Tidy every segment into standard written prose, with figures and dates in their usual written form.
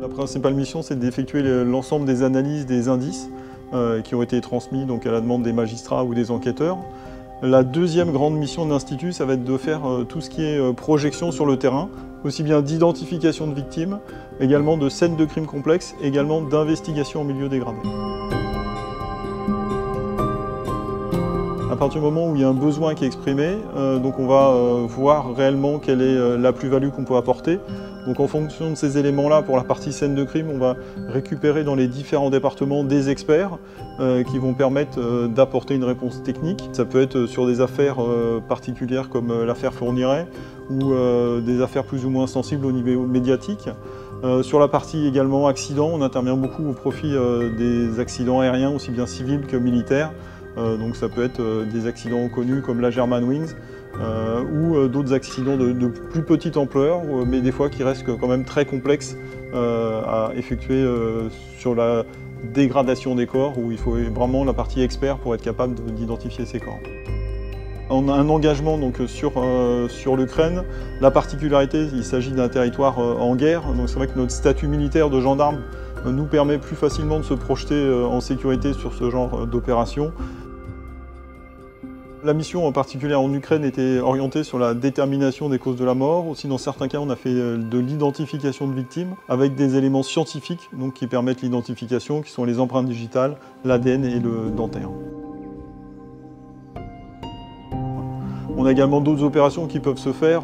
La principale mission, c'est d'effectuer l'ensemble des analyses des indices qui ont été transmis donc, à la demande des magistrats ou des enquêteurs. La deuxième grande mission de l'Institut, ça va être de faire tout ce qui est projection sur le terrain, aussi bien d'identification de victimes, également de scènes de crimes complexes, également d'investigation en milieu dégradé. À partir du moment où il y a un besoin qui est exprimé, donc on va voir réellement quelle est la plus-value qu'on peut apporter. Donc en fonction de ces éléments-là, pour la partie scène de crime, on va récupérer dans les différents départements des experts qui vont permettre d'apporter une réponse technique. Ça peut être sur des affaires particulières comme l'affaire Fourniret ou des affaires plus ou moins sensibles au niveau médiatique. Sur la partie également accidents, on intervient beaucoup au profit des accidents aériens, aussi bien civils que militaires. Donc ça peut être des accidents connus comme la Germanwings ou d'autres accidents de plus petite ampleur, mais des fois qui restent quand même très complexes à effectuer sur la dégradation des corps, où il faut vraiment la partie expert pour être capable d'identifier ces corps. On a un engagement donc, sur l'Ukraine. La particularité, il s'agit d'un territoire en guerre, donc c'est vrai que notre statut militaire de gendarme nous permet plus facilement de se projeter en sécurité sur ce genre d'opération. La mission en particulier en Ukraine était orientée sur la détermination des causes de la mort. Aussi dans certains cas on a fait de l'identification de victimes avec des éléments scientifiques donc, qui permettent l'identification, qui sont les empreintes digitales, l'ADN et le dentaire. On a également d'autres opérations qui peuvent se faire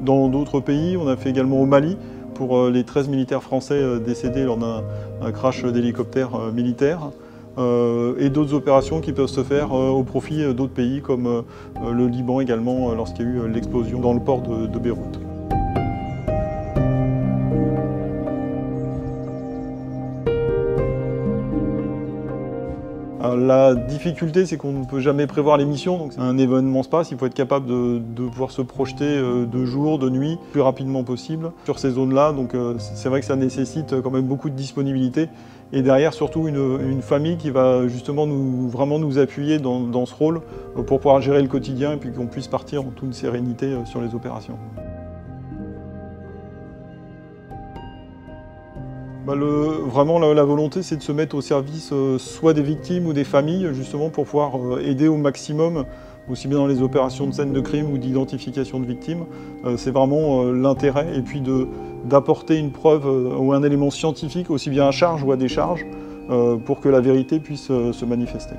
dans d'autres pays. On a fait également au Mali pour les 13 militaires français décédés lors d'un crash d'hélicoptère militaire. Et d'autres opérations qui peuvent se faire au profit d'autres pays comme le Liban également lorsqu'il y a eu l'explosion dans le port de Beyrouth. La difficulté, c'est qu'on ne peut jamais prévoir les missions, donc un événement se passe, il faut être capable de pouvoir se projeter de jour, de nuit, le plus rapidement possible sur ces zones-là, donc c'est vrai que ça nécessite quand même beaucoup de disponibilité, et derrière surtout une famille qui va justement vraiment nous appuyer dans ce rôle pour pouvoir gérer le quotidien et puis qu'on puisse partir en toute sérénité sur les opérations. Vraiment, la volonté, c'est de se mettre au service soit des victimes ou des familles, justement pour pouvoir aider au maximum, aussi bien dans les opérations de scène de crime ou d'identification de victimes. C'est vraiment l'intérêt, et puis d'apporter une preuve ou un élément scientifique, aussi bien à charge ou à décharge, pour que la vérité puisse se manifester.